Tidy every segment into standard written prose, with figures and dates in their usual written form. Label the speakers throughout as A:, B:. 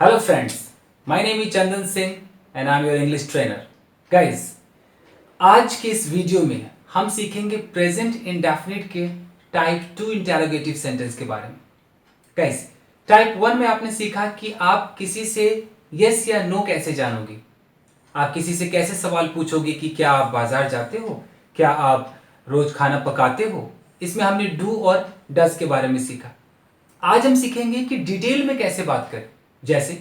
A: Hello friends, my name is Chandan Singh and I am your English trainer. Guys, आज के इस video में हम सीखेंगे प्रेजेंट इंडेफिनिट के टाइप 2 इंटेरोगेटिव सेंटेंस के बारे में. गाइस, टाइप 1 में आपने सीखा कि आप किसी से यस या नो कैसे जानोगे. आप किसी से कैसे सवाल पूछोगे कि क्या आप बाजार जाते हो, क्या आप रोज खाना पकाते हो. इसमें हमने डू और डज के बारे में सीखा. आज हम सीखेंगे कि डिटेल में कैसे बात करें. जैसे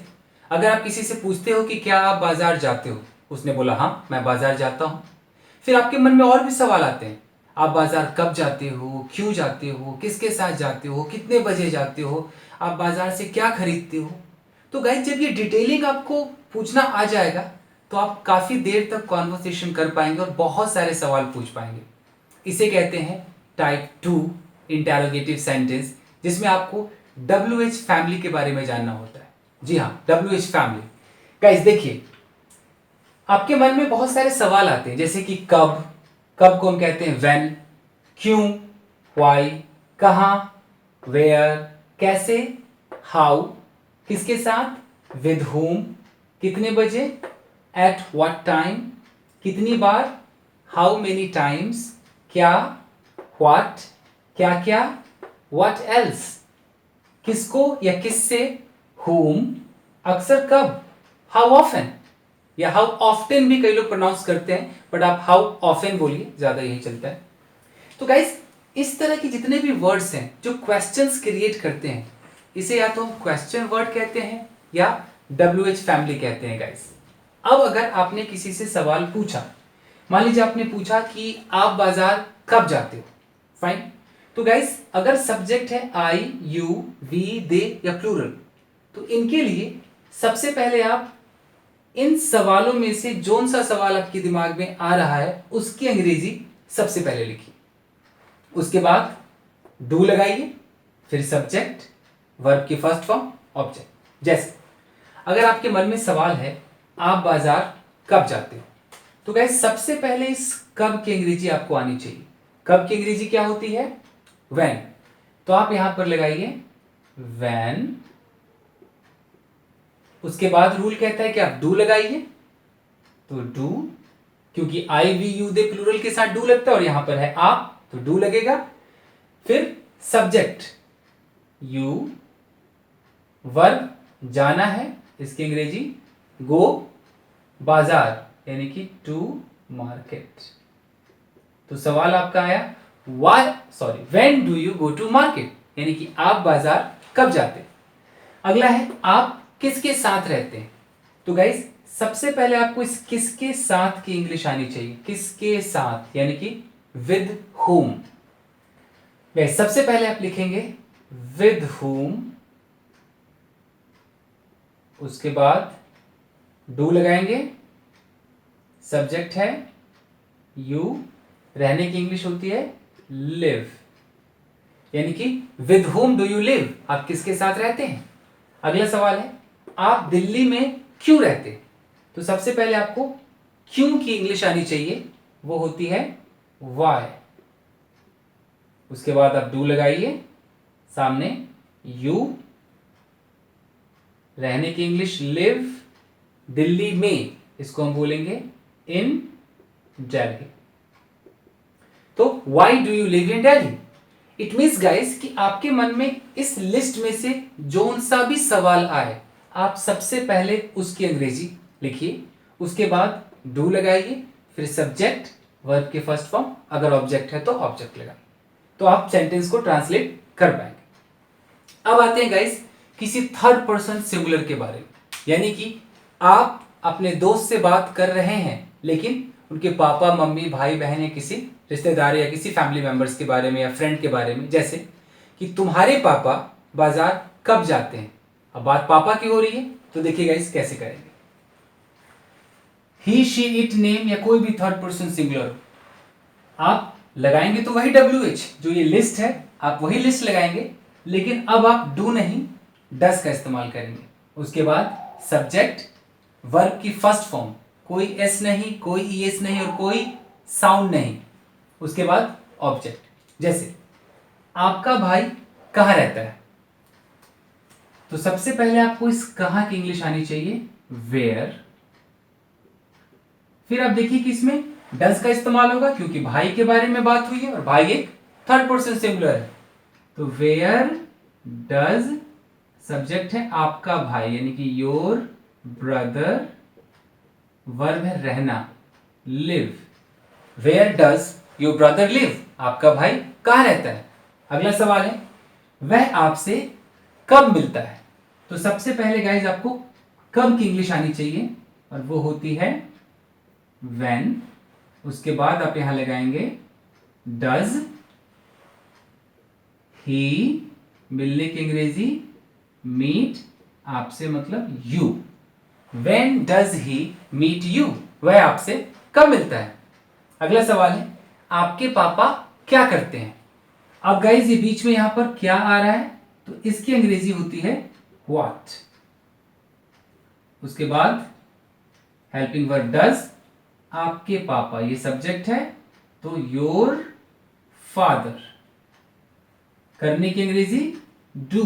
A: अगर आप किसी से पूछते हो कि क्या आप बाजार जाते हो, उसने बोला हाँ मैं बाजार जाता हूँ. फिर आपके मन में और भी सवाल आते हैं. आप बाजार कब जाते हो, क्यों जाते हो, किसके साथ जाते हो, कितने बजे जाते हो, आप बाजार से क्या खरीदते हो. तो गाइस, जब ये डिटेलिंग आपको पूछना आ जाएगा तो आप काफ़ी देर तक कॉन्वर्सेशन कर पाएंगे और बहुत सारे सवाल पूछ पाएंगे. इसे कहते हैं टाइप 2 इंटेरोगेटिव सेंटेंस, जिसमें आपको WH फैमिली के बारे में जानना होता है. जी हाँ, WH फैमिली. गाइस देखिए, आपके मन में बहुत सारे सवाल आते हैं, जैसे कि कब. कब को हम कहते हैं व्हेन. क्यों, व्हाई, कहाँ, वेयर, कैसे, हाउ, किसके साथ, विद whom, कितने बजे, एट व्हाट टाइम, कितनी बार, हाउ मेनी टाइम्स, क्या, व्हाट, क्या क्या, व्हाट एल्स, किसको या किससे, whom, अक्सर कब, हाउ ऑफन, या हाउ ऑफ्टन भी कई लोग प्रोनाउंस करते हैं, बट आप हाउ ऑफन बोलिए, ज्यादा यही चलता है. तो गाइस, इस तरह के जितने भी वर्ड्स हैं जो क्वेश्चंस क्रिएट करते हैं, इसे या तो हम क्वेश्चन वर्ड कहते हैं या WH फैमिली कहते हैं. गाइस, अब अगर आपने किसी से सवाल पूछा, मान लीजिए आपने पूछा कि आप बाजार कब जाते हो. फाइन. तो गाइस, अगर सब्जेक्ट है आई, यू, वी, दे या प्लूरल, तो इनके लिए सबसे पहले आप इन सवालों में से जोन सा सवाल आपके दिमाग में आ रहा है उसकी अंग्रेजी सबसे पहले लिखिए. उसके बाद डू लगाइए, फिर सब्जेक्ट, वर्ब की फर्स्ट फॉर्म, ऑब्जेक्ट. जैसे अगर आपके मन में सवाल है आप बाजार कब जाते हो, तो गाइस सबसे पहले इस कब की अंग्रेजी आपको आनी चाहिए. कब की अंग्रेजी क्या होती है? व्हेन. तो आप यहां पर लगाइए व्हेन. उसके बाद रूल कहता है कि आप डू लगाइए, तो डू, क्योंकि आई, वी, यू, दे प्लूरल के साथ डू लगता है और यहां पर है आप, तो डू लगेगा. फिर सब्जेक्ट यू, वर्ब जाना है, इसकी अंग्रेजी गो, बाजार यानी कि टू मार्केट. तो सवाल आपका आया when do you go to market, यानी कि आप बाजार कब जाते हैं. अगला है आप किसके साथ रहते हैं. तो गाइस, सबसे पहले आपको इस किसके साथ की इंग्लिश आनी चाहिए. किसके साथ यानी कि विद whom. गाइस, सबसे पहले आप लिखेंगे विद whom, उसके बाद डू लगाएंगे, सब्जेक्ट है यू, रहने की इंग्लिश होती है लिव, यानी कि with whom do you live, आप किसके साथ रहते हैं. अगला सवाल है आप दिल्ली में क्यों रहते हैं. तो सबसे पहले आपको क्यों की इंग्लिश आनी चाहिए, वो होती है वाई. उसके बाद आप डू लगाइए, सामने यू, रहने की इंग्लिश लिव, दिल्ली में इसको हम बोलेंगे इन दिल्ली. तो why do you live in Delhi. It means guys कि आपके मन में इस लिस्ट में से जोन सा भी सवाल आए, आप सबसे पहले उसकी अंग्रेजी लिखिए, उसके बाद डू लगाइए, फिर सब्जेक्ट, वर्ब के फर्स्ट फॉर्म, अगर ऑब्जेक्ट है तो ऑब्जेक्ट लगाइए, तो आप सेंटेंस को ट्रांसलेट कर पाएंगे. अब आते हैं गाइस किसी थर्ड पर्सन सिंगुलर के बारे में, यानी कि आप अपने दोस्त से बात कर रहे हैं लेकिन उनके पापा, मम्मी, भाई, बहन या किसी रिश्तेदार या किसी फैमिली मेंबर्स के बारे में या फ्रेंड के बारे में. जैसे कि तुम्हारे पापा बाजार कब जाते हैं. अब बात पापा की हो रही है, तो देखिए गाइस कैसे करेंगे. ही, शी, इट, नेम या कोई भी थर्ड पर्सन सिंगुलर आप लगाएंगे तो वही WH जो ये लिस्ट है आप वही लिस्ट लगाएंगे, लेकिन अब आप डू नहीं डस का इस्तेमाल करेंगे. उसके बाद सब्जेक्ट, वर्ब की फर्स्ट फॉर्म, कोई एस नहीं, कोई ईएस नहीं और कोई साउंड नहीं. उसके बाद ऑब्जेक्ट. जैसे आपका भाई कहाँ रहता है, तो सबसे पहले आपको इस कहाँ की इंग्लिश आनी चाहिए, वेयर। फिर आप देखिए कि इसमें डज का इस्तेमाल होगा क्योंकि भाई के बारे में बात हुई है और भाई एक थर्ड पर्सन सिंगुलर है। तो वेयर डज सब्जेक्ट है आपका भाई यानी कि योर ब्रदर, वर्ब है रहना, live. Where does your brother live, आपका भाई कहाँ रहता है। अगला सवाल है वह आपसे कब मिलता है। तो सबसे पहले गाइज आपको कब की इंग्लिश आनी चाहिए और वो होती है when। उसके बाद आप यहां लगाएंगे डज ही, मिलने की अंग्रेजी मीट, आपसे मतलब you. when does he meet you, वह आपसे कब मिलता है। अगला सवाल है आपके पापा क्या करते हैं। अब गाइज ये बीच में यहां पर क्या आ रहा है, तो इसकी अंग्रेजी होती है what। उसके बाद हेल्पिंग वर्ब डज, आपके पापा ये सब्जेक्ट है तो योर फादर, करने की अंग्रेजी do.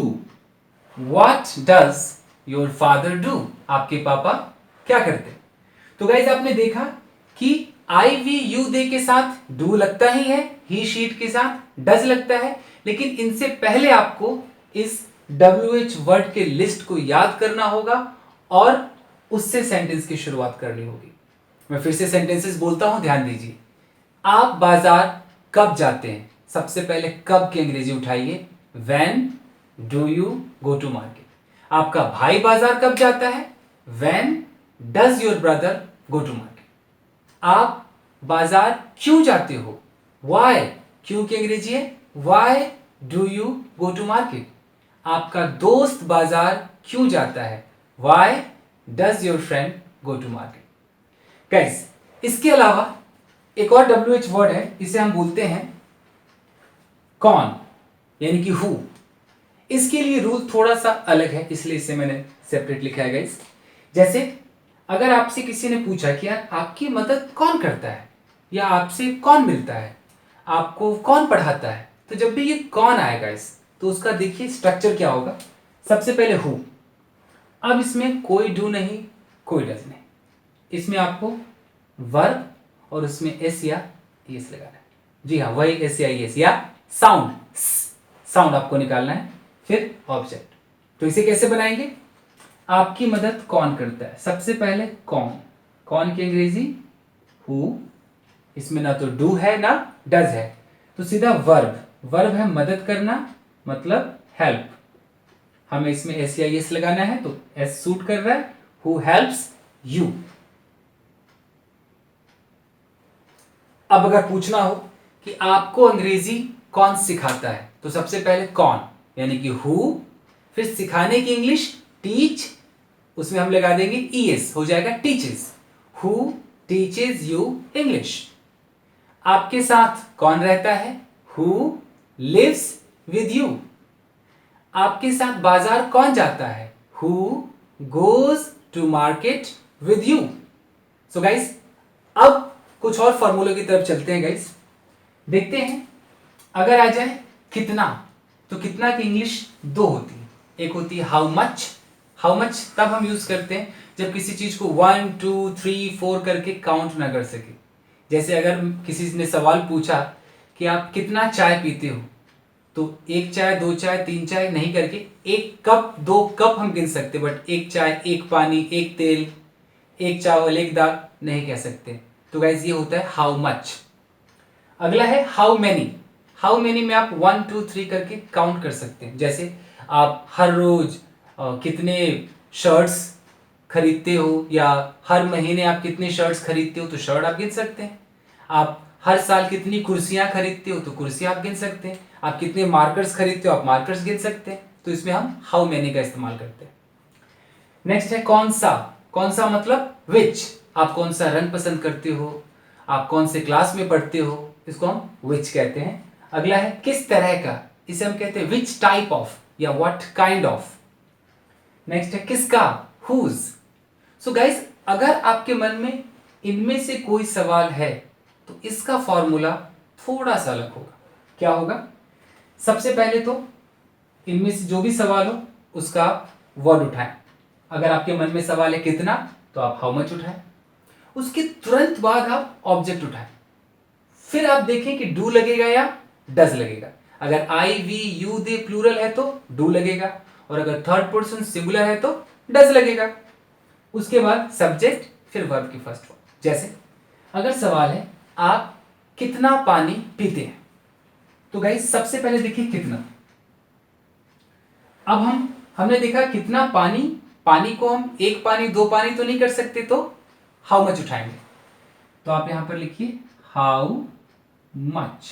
A: What does your father do, आपके पापा क्या करते। तो गाइज आपने देखा कि आई वी यू दे के साथ डू लगता ही है, ही शीट के साथ डज लगता है, लेकिन इनसे पहले आपको इस WH वर्ड के लिस्ट को याद करना होगा और उससे सेंटेंस की शुरुआत करनी होगी। मैं फिर से सेंटेंसेस बोलता हूं, ध्यान दीजिए। आप बाजार कब जाते हैं, सबसे पहले कब की अंग्रेजी उठाइए, when do you go to market। आपका भाई बाजार कब जाता है, when does your brother go to market। आप बाजार क्यों जाते हो, why, क्यों की अंग्रेजी है why do you go to market। आपका दोस्त बाजार क्यों जाता है, why does your friend go to market। Guys इसके अलावा एक और WH वर्ड है, इसे हम बोलते हैं कौन, यानी कि हु। इसके लिए रूल थोड़ा सा अलग है इसलिए इसे मैंने सेपरेट लिखा है गाइस। जैसे अगर आपसे किसी ने पूछा कि यार आपकी मदद कौन करता है या आपसे कौन मिलता है, आपको कौन पढ़ाता है, तो जब भी ये कौन आएगा इस, तो उसका देखिए स्ट्रक्चर क्या होगा। सबसे पहले हु, अब इसमें कोई डू नहीं कोई डज नहीं, इसमें आपको वर्ब और उसमें एस या एस लगाना है। जी हाँ, वही एस या एस या साउंड, साउंड आपको निकालना है। फिर ऑब्जेक्ट, तो इसे कैसे बनाएंगे, आपकी मदद कौन करता है, सबसे पहले कौन, कौन की अंग्रेजी हु, इसमें ना तो डू है ना डज है, तो सीधा वर्ब, वर्ब है मदद करना मतलब हेल्प, हमें इसमें एस या एस लगाना है तो एस सूट कर रहा है, हु हेल्प्स यू। अब अगर पूछना हो कि आपको अंग्रेजी कौन सिखाता है, तो सबसे पहले कौन यानी कि हु, फिर सिखाने की इंग्लिश टीच, उसमें हम लगा देंगे ईएस, हो जाएगा teaches, who teaches you English. आपके साथ कौन रहता है, हु लिव्स विद यू। आपके साथ बाजार कौन जाता है, who goes to market with you. So guys अब कुछ और फॉर्मूलों की तरफ चलते हैं गाइस, देखते हैं। अगर आ जाए कितना, तो कितना की इंग्लिश दो होती है, एक होती है हाउ मच। हाउ मच तब हम यूज करते हैं जब किसी चीज को 1 2 3 4 करके काउंट ना कर सके। जैसे अगर किसी ने सवाल पूछा कि आप कितना चाय पीते हो, तो एक चाय दो चाय तीन चाय नहीं करके एक कप दो कप हम गिन सकते, बट एक चाय एक पानी एक तेल एक चावल एक दाल नहीं कह सकते। तो गाइज ये होता है हाउ मच। अगला है हाउ मेनी। हाउ मेनी में आप 1 2 3 करके काउंट कर सकते हैं। जैसे आप हर रोज कितने शर्ट्स खरीदते हो या हर महीने आप कितने शर्ट्स खरीदते हो, तो शर्ट आप गिन सकते हैं। आप हर साल कितनी कुर्सियां खरीदते हो, तो कुर्सियां आप गिन सकते हैं। आप कितने मार्कर्स खरीदते हो, आप मार्कर्स गिन सकते हैं। तो इसमें हम हाउ मेनी का इस्तेमाल करते हैं। नेक्स्ट है कौन सा। कौन सा मतलब विच, आप कौन सा रंग पसंद करते हो, आप कौन से क्लास में पढ़ते हो, इसको हम विच कहते हैं। अगला है किस तरह का, इसे हम कहते हैं विच टाइप ऑफ या व्हाट काइंड ऑफ। नेक्स्ट है किसका, हुज। सो गाइस अगर आपके मन में इनमें से कोई सवाल है तो इसका फॉर्मूला थोड़ा सा अलग होगा। क्या होगा, सबसे पहले तो इनमें से जो भी सवाल हो उसका वर्ड उठाएं। अगर आपके मन में सवाल है कितना, तो आप हाउ मच उठाएं। उसके तुरंत बाद आप ऑब्जेक्ट उठाएं। फिर आप देखें कि डू लगेगा या डज लगेगा। अगर आई वी यू दे प्लूरल है तो डू लगेगा, और अगर थर्ड पर्सन सिंगुलर है तो डज लगेगा। उसके बाद सब्जेक्ट, फिर वर्ब की फर्स्ट फॉर्म। जैसे अगर सवाल है आप कितना पानी पीते हैं, तो गाइस सबसे पहले देखिए कितना। अब हमने देखा कितना पानी, पानी को हम एक पानी दो पानी तो नहीं कर सकते, तो हाउ मच उठाएंगे। तो आप यहां पर लिखिए हाउ मच।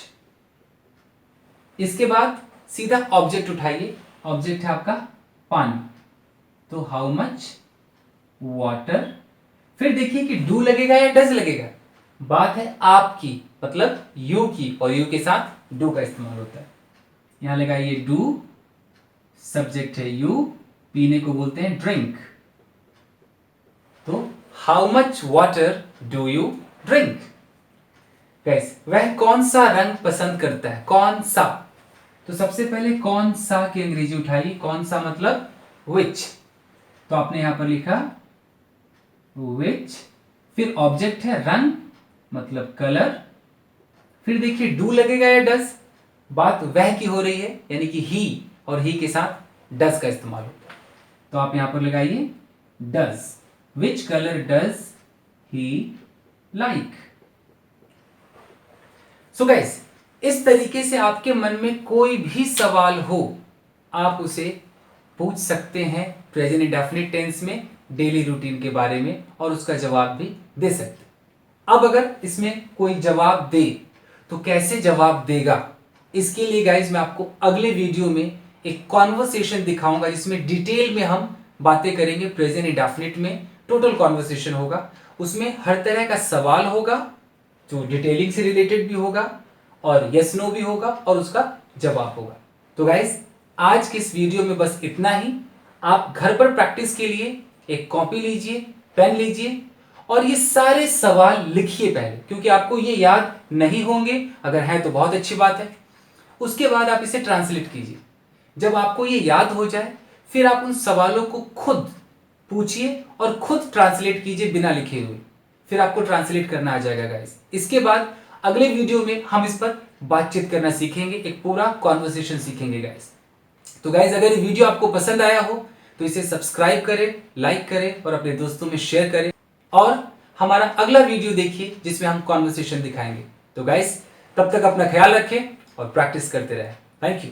A: इसके बाद सीधा ऑब्जेक्ट उठाइए। ऑब्जेक्ट है आपका पानी, तो हाउ मच वाटर। फिर देखिए कि डू लगेगा या डज लगेगा। बात है आपकी, मतलब यू की, और यू के साथ डू का इस्तेमाल होता है। यहां लगाइए डू, सब्जेक्ट है यू, पीने को बोलते हैं ड्रिंक। तो how much water do you drink. Guys वह कौन सा रंग पसंद करता है, कौन सा। तो सबसे पहले कौन सा की अंग्रेजी उठाइए। कौन सा मतलब विच, तो आपने यहां पर लिखा विच। फिर ऑब्जेक्ट है रंग, मतलब कलर। फिर देखिए डू लगेगा या डज। बात वह की हो रही है, यानी कि ही, और ही के साथ डज का इस्तेमाल होता है। तो आप यहां पर लगाइए does. Which colour does he like. So guys, इस तरीके से आपके मन में कोई भी सवाल हो, आप उसे पूछ सकते हैं प्रेजेंट इंडेफिनिट टेंस में डेली रूटीन के बारे में, और उसका जवाब भी दे सकते हैं। अब अगर इसमें कोई जवाब दे तो कैसे जवाब देगा, इसके लिए गाइज मैं आपको अगले वीडियो में एक कॉन्वर्सेशन दिखाऊंगा, जिसमें डिटेल में हम बातें करेंगे प्रेजेंट इंडेफिनिट में। टोटल कॉन्वर्सेशन होगा, उसमें हर तरह का सवाल होगा जो डिटेलिंग से रिलेटेड भी होगा, और यस नो भी होगा, और उसका जवाब होगा। तो गाइज आज के इस वीडियो में बस इतना ही। आप घर पर प्रैक्टिस के लिए एक कॉपी लीजिए, पेन लीजिए, और ये सारे सवाल लिखिए पहले, क्योंकि आपको ये याद नहीं होंगे। अगर है तो बहुत अच्छी बात है। उसके बाद आप इसे ट्रांसलेट कीजिए। जब आपको ये याद हो जाए, फिर आप उन सवालों को खुद पूछिए और खुद ट्रांसलेट कीजिए बिना लिखे हुए। फिर आपको ट्रांसलेट करना आ जाएगा गाइस। इसके बाद अगले वीडियो में हम इस पर बातचीत करना सीखेंगे, एक पूरा कॉन्वर्सेशन सीखेंगे गाइस। तो गाइस अगर ये वीडियो आपको पसंद आया हो तो इसे सब्सक्राइब करें, लाइक करें, और अपने दोस्तों में शेयर करें। और हमारा अगला वीडियो देखिए जिसमें हम कॉन्वर्सेशन दिखाएंगे। तो गाइस तब तक अपना ख्याल रखें और प्रैक्टिस करते रहें। Thank you.